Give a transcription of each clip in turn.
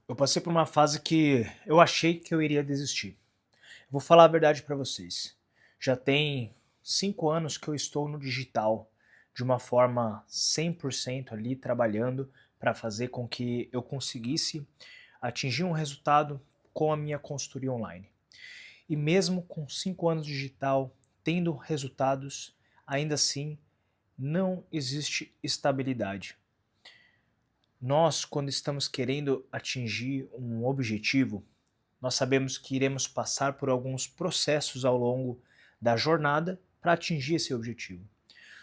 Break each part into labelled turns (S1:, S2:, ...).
S1: Eu passei por uma fase que eu achei que eu iria desistir. Vou falar a verdade para vocês. Já tem 5 anos que eu estou no digital, de uma forma 100% ali trabalhando para fazer com que eu conseguisse atingir um resultado com a minha consultoria online. E mesmo com 5 anos digital, tendo resultados, ainda assim não existe estabilidade. Nós, quando estamos querendo atingir um objetivo, nós sabemos que iremos passar por alguns processos ao longo da jornada para atingir esse objetivo.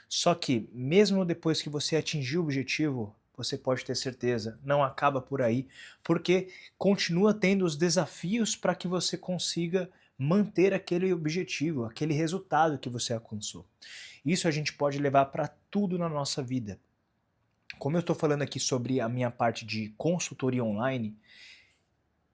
S1: Só que, mesmo depois que você atingir o objetivo, você pode ter certeza, não acaba por aí, porque continua tendo os desafios para que você consiga manter aquele objetivo, aquele resultado que você alcançou. Isso a gente pode levar para tudo na nossa vida. Como eu estou falando aqui sobre a minha parte de consultoria online,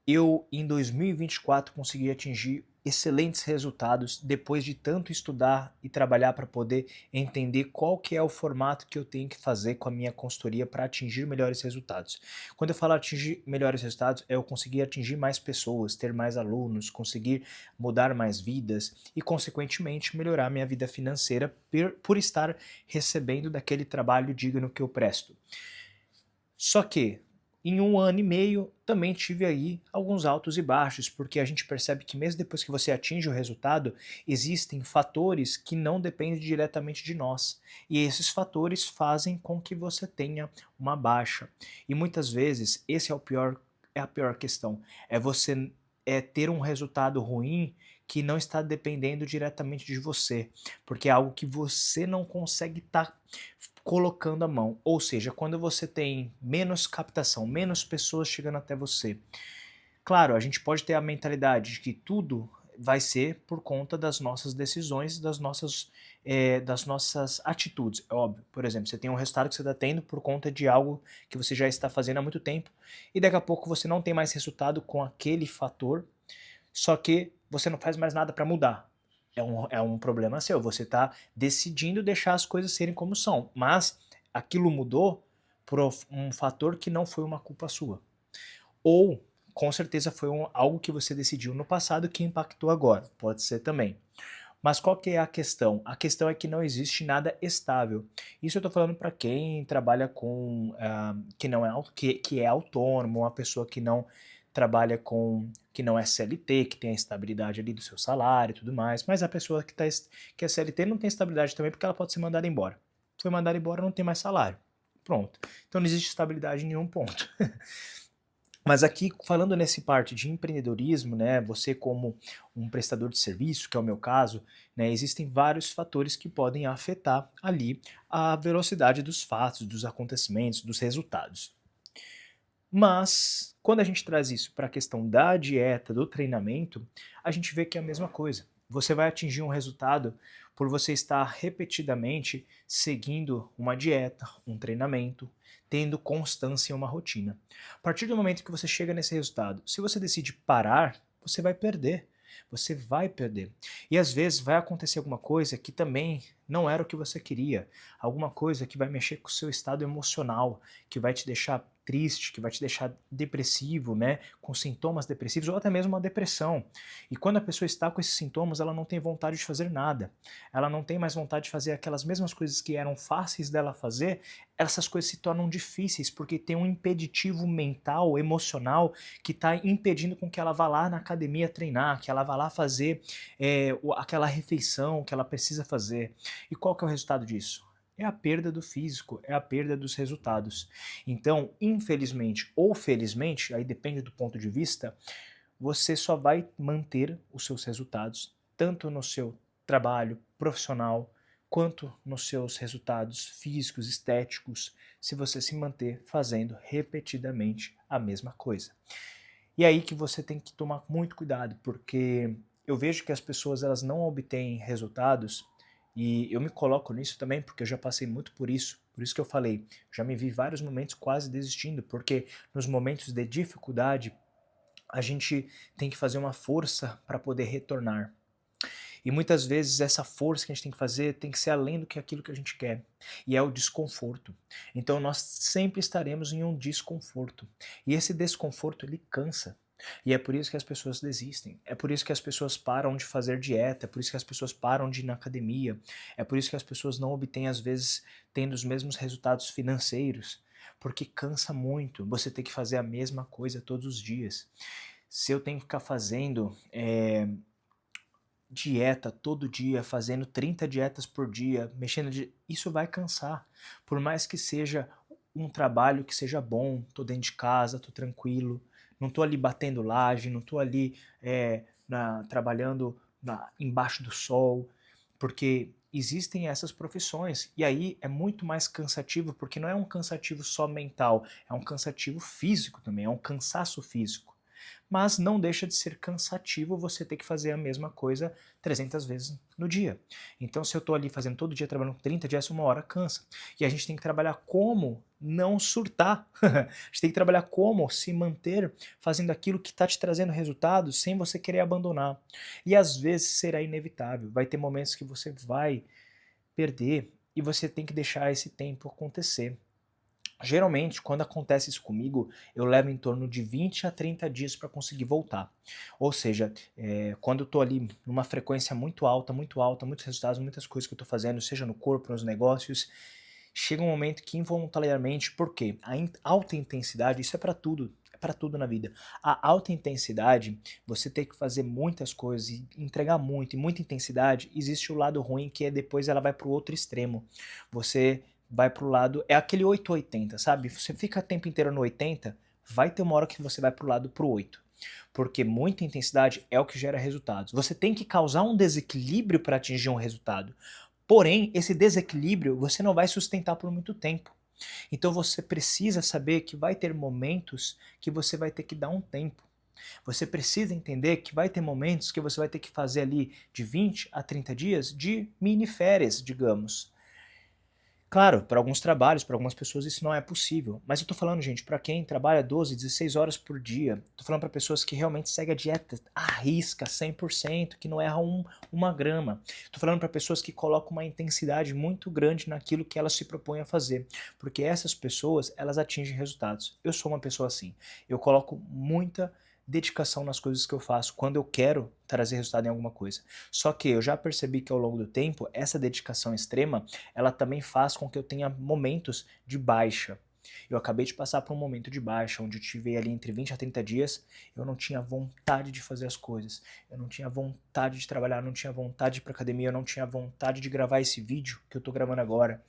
S1: eu em 2024 consegui atingir excelentes resultados depois de tanto estudar e trabalhar para poder entender qual que é o formato que eu tenho que fazer com a minha consultoria para atingir melhores resultados. Quando eu falo atingir melhores resultados, é eu conseguir atingir mais pessoas, ter mais alunos, conseguir mudar mais vidas e, consequentemente, melhorar minha vida financeira por estar recebendo daquele trabalho digno que eu presto. Só que em 1 ano e meio também tive aí alguns altos e baixos, porque a gente percebe que mesmo depois que você atinge o resultado, existem fatores que não dependem diretamente de nós. E esses fatores fazem com que você tenha uma baixa. E muitas vezes esse é a pior questão. É você ter um resultado ruim que não está dependendo diretamente de você, porque é algo que você não consegue estar colocando a mão. Ou seja, quando você tem menos captação, menos pessoas chegando até você. Claro, a gente pode ter a mentalidade de que tudo vai ser por conta das nossas decisões, das nossas atitudes. É óbvio, por exemplo, você tem um resultado que você está tendo por conta de algo que você já está fazendo há muito tempo e daqui a pouco você não tem mais resultado com aquele fator, só que você não faz mais nada para mudar. É um problema seu, você está decidindo deixar as coisas serem como são, mas aquilo mudou por um fator que não foi uma culpa sua. Ou, com certeza, foi algo que você decidiu no passado que impactou agora, pode ser também. Mas qual que é a questão? A questão é que não existe nada estável. Isso eu estou falando para quem trabalha com, que não é, que é autônomo, uma pessoa que não trabalha com, que não é CLT, que tem a estabilidade ali do seu salário e tudo mais, mas a pessoa que é CLT não tem estabilidade também porque ela pode ser mandada embora. Foi mandada embora, não tem mais salário. Pronto. Então não existe estabilidade em nenhum ponto. Mas aqui, falando nesse parte de empreendedorismo, né, você como um prestador de serviço, que é o meu caso, né, existem vários fatores que podem afetar ali a velocidade dos fatos, dos acontecimentos, dos resultados. Mas, quando a gente traz isso para a questão da dieta, do treinamento, a gente vê que é a mesma coisa. Você vai atingir um resultado por você estar repetidamente seguindo uma dieta, um treinamento, tendo constância em uma rotina. A partir do momento que você chega nesse resultado, se você decide parar, você vai perder. Você vai perder. E às vezes vai acontecer alguma coisa que também não era o que você queria. Alguma coisa que vai mexer com o seu estado emocional, que vai te deixar triste, que vai te deixar depressivo, né, com sintomas depressivos ou até mesmo uma depressão. E quando a pessoa está com esses sintomas, ela não tem vontade de fazer nada. Ela não tem mais vontade de fazer aquelas mesmas coisas que eram fáceis dela fazer, essas coisas se tornam difíceis porque tem um impeditivo mental, emocional, que está impedindo com que ela vá lá na academia treinar, que ela vá lá fazer aquela refeição que ela precisa fazer. E qual que é o resultado disso? É a perda do físico, é a perda dos resultados. Então, infelizmente ou felizmente, aí depende do ponto de vista, você só vai manter os seus resultados, tanto no seu trabalho profissional, quanto nos seus resultados físicos, estéticos, se você se manter fazendo repetidamente a mesma coisa. E é aí que você tem que tomar muito cuidado, porque eu vejo que as pessoas elas não obtêm resultados e eu me coloco nisso também, porque eu já passei muito por isso que eu falei, já me vi vários momentos quase desistindo, porque nos momentos de dificuldade a gente tem que fazer uma força para poder retornar. E muitas vezes essa força que a gente tem que fazer tem que ser além do que aquilo que a gente quer, e é o desconforto. Então nós sempre estaremos em um desconforto, e esse desconforto ele cansa. E é por isso que as pessoas desistem, é por isso que as pessoas param de fazer dieta, é por isso que as pessoas param de ir na academia, é por isso que as pessoas não obtêm, às vezes, tendo os mesmos resultados financeiros, porque cansa muito você ter que fazer a mesma coisa todos os dias. Se eu tenho que ficar fazendo dieta todo dia, fazendo 30 dietas por dia, mexendo isso vai cansar. Por mais que seja um trabalho que seja bom, tô dentro de casa, tô tranquilo, não tô ali batendo laje, não tô ali trabalhando embaixo do sol, porque existem essas profissões e aí é muito mais cansativo, porque não é um cansativo só mental, é um cansativo físico também, é um cansaço físico. Mas não deixa de ser cansativo você ter que fazer a mesma coisa 300 vezes no dia. Então, se eu estou ali fazendo todo dia, trabalhando 30 dias, uma hora cansa. E a gente tem que trabalhar como não surtar. A gente tem que trabalhar como se manter fazendo aquilo que está te trazendo resultados sem você querer abandonar. E às vezes será inevitável. Vai ter momentos que você vai perder e você tem que deixar esse tempo acontecer. Geralmente, quando acontece isso comigo, eu levo em torno de 20 a 30 dias para conseguir voltar. Ou seja, quando eu estou ali numa frequência muito alta, muitos resultados, muitas coisas que eu estou fazendo, seja no corpo, nos negócios, chega um momento que involuntariamente, por quê? Alta intensidade, isso é para tudo na vida. A alta intensidade, você ter que fazer muitas coisas e entregar muito, e muita intensidade, existe o lado ruim que é depois ela vai para o outro extremo. Você vai pro lado, é aquele 880, sabe? Você fica o tempo inteiro no 80, vai ter uma hora que você vai pro lado pro 8. Porque muita intensidade é o que gera resultados. Você tem que causar um desequilíbrio para atingir um resultado. Porém, esse desequilíbrio você não vai sustentar por muito tempo. Então você precisa saber que vai ter momentos que você vai ter que dar um tempo. Você precisa entender que vai ter momentos que você vai ter que fazer ali de 20 a 30 dias de mini férias, digamos. Claro, para alguns trabalhos, para algumas pessoas isso não é possível, mas eu tô falando, gente, para quem trabalha 12, 16 horas por dia, tô falando para pessoas que realmente seguem a dieta à risca, 100%, que não erram uma grama. Tô falando para pessoas que colocam uma intensidade muito grande naquilo que elas se propõem a fazer, porque essas pessoas, elas atingem resultados. Eu sou uma pessoa assim, eu coloco muita dedicação nas coisas que eu faço quando eu quero trazer resultado em alguma coisa. Só que eu já percebi que ao longo do tempo, essa dedicação extrema, ela também faz com que eu tenha momentos de baixa. Eu acabei de passar por um momento de baixa, onde eu tive ali entre 20 a 30 dias, eu não tinha vontade de fazer as coisas, eu não tinha vontade de trabalhar, eu não tinha vontade de ir pra academia, eu não tinha vontade de gravar esse vídeo que eu tô gravando agora.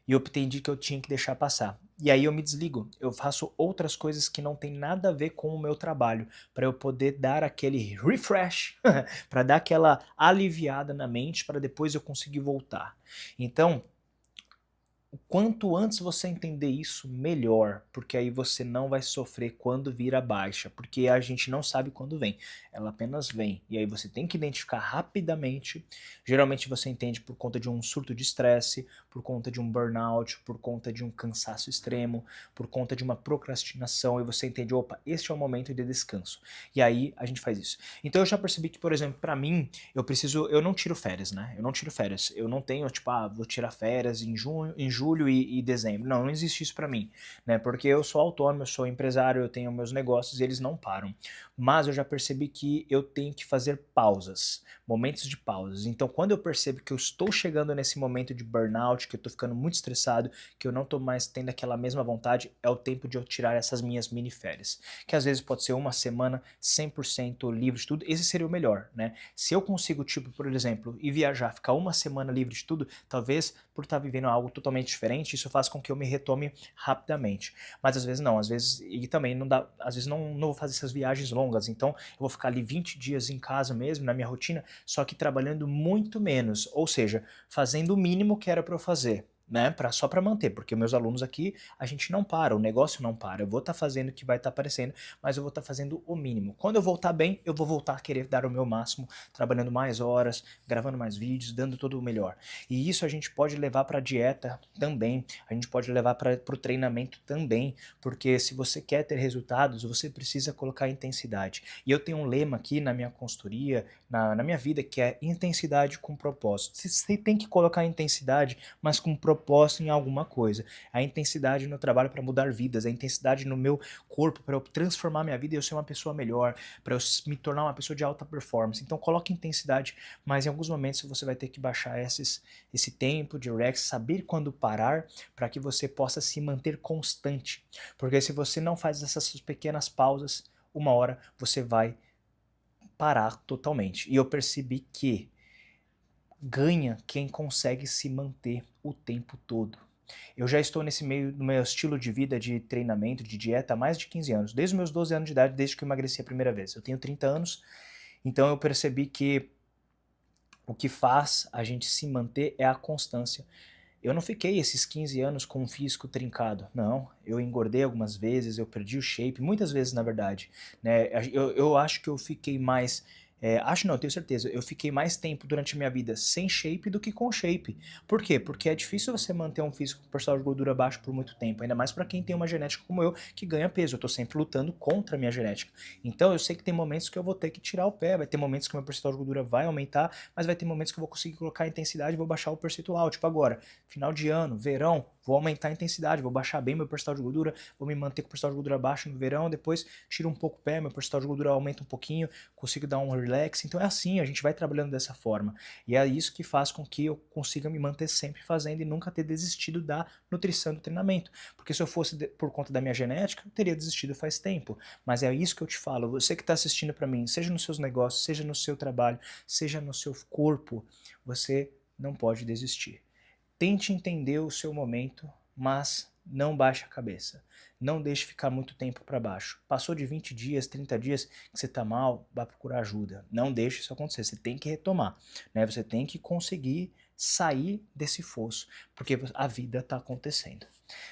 S1: E eu entendi que eu tinha que deixar passar. E aí eu me desligo, eu faço outras coisas que não tem nada a ver com o meu trabalho, para eu poder dar aquele refresh, para dar aquela aliviada na mente, para depois eu conseguir voltar. Então, o quanto antes você entender isso, melhor, porque aí você não vai sofrer quando vira baixa, porque a gente não sabe quando vem, ela apenas vem, e aí você tem que identificar rapidamente. Geralmente você entende por conta de um surto de estresse, por conta de um burnout, por conta de um cansaço extremo, por conta de uma procrastinação, e você entende, opa, este é o momento de descanso, e aí a gente faz isso. Então eu já percebi que, por exemplo, para mim, eu não tiro férias, né? Eu não tiro férias, eu não tenho, tipo, vou tirar férias em junho, em julho e dezembro. Não existe isso para mim, né? Porque eu sou autônomo, eu sou empresário, eu tenho meus negócios e eles não param. Mas eu já percebi que eu tenho que fazer pausas, momentos de pausas. Então, quando eu percebo que eu estou chegando nesse momento de burnout, que eu estou ficando muito estressado, que eu não estou mais tendo aquela mesma vontade, é o tempo de eu tirar essas minhas mini férias. Que às vezes pode ser uma semana 100% livre de tudo. Esse seria o melhor, né? Se eu consigo, tipo, por exemplo, ir viajar, ficar uma semana livre de tudo, talvez por estar vivendo algo totalmente diferente, isso faz com que eu me retome rapidamente. Mas às vezes não, às vezes, e também não dá, às vezes não vou fazer essas viagens longas, então eu vou ficar ali 20 dias em casa mesmo, na minha rotina, só que trabalhando muito menos, ou seja, fazendo o mínimo que era para eu fazer. né, só para manter, porque meus alunos aqui, a gente não para, o negócio não para. Eu vou estar fazendo o que vai estar aparecendo, mas eu vou estar fazendo o mínimo. Quando eu voltar bem, eu vou voltar a querer dar o meu máximo, trabalhando mais horas, gravando mais vídeos, dando todo o melhor. E isso a gente pode levar para a dieta também, a gente pode levar para o treinamento também, porque se você quer ter resultados, você precisa colocar intensidade. E eu tenho um lema aqui na minha consultoria, na minha vida, que é intensidade com propósito. Você tem que colocar intensidade, mas com propósito em alguma coisa. A intensidade no trabalho para mudar vidas, a intensidade no meu corpo para eu transformar minha vida e eu ser uma pessoa melhor, para eu me tornar uma pessoa de alta performance. Então coloque intensidade, mas em alguns momentos você vai ter que baixar esse tempo de relax, saber quando parar, para que você possa se manter constante. Porque se você não faz essas pequenas pausas, uma hora você vai parar totalmente. E eu percebi que ganha quem consegue se manter o tempo todo. Eu já estou nesse meio, no meu estilo de vida, de treinamento, de dieta há mais de 15 anos, desde os meus 12 anos de idade, desde que eu emagreci a primeira vez. Eu tenho 30 anos, então eu percebi que o que faz a gente se manter é a constância. Eu não fiquei esses 15 anos com um físico trincado, não. Eu engordei algumas vezes, eu perdi o shape, muitas vezes na verdade. Né? Eu acho que eu fiquei mais... acho não, eu tenho certeza. Eu fiquei mais tempo durante a minha vida sem shape do que com shape. Por quê? Porque é difícil você manter um físico com percentual de gordura baixo por muito tempo. Ainda mais para quem tem uma genética como eu, que ganha peso. Eu tô sempre lutando contra a minha genética. Então eu sei que tem momentos que eu vou ter que tirar o pé, vai ter momentos que o meu percentual de gordura vai aumentar, mas vai ter momentos que eu vou conseguir colocar a intensidade e vou baixar o percentual. Tipo agora, final de ano, verão, vou aumentar a intensidade, vou baixar bem meu percentual de gordura, vou me manter com o percentual de gordura baixo no verão, depois tiro um pouco o pé, meu percentual de gordura aumenta um pouquinho, consigo dar um relax. Então é assim, a gente vai trabalhando dessa forma. E é isso que faz com que eu consiga me manter sempre fazendo e nunca ter desistido da nutrição e do treinamento. Porque se eu fosse por conta da minha genética, eu teria desistido faz tempo. Mas é isso que eu te falo, você que está assistindo para mim, seja nos seus negócios, seja no seu trabalho, seja no seu corpo, você não pode desistir. Tente entender o seu momento, mas não baixe a cabeça. Não deixe ficar muito tempo para baixo. Passou de 20 dias, 30 dias que você está mal, vá procurar ajuda. Não deixe isso acontecer. Você tem que retomar. Né? Você tem que conseguir sair desse fosso, porque a vida está acontecendo.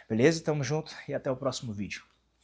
S1: Beleza? Tamo junto e até o próximo vídeo.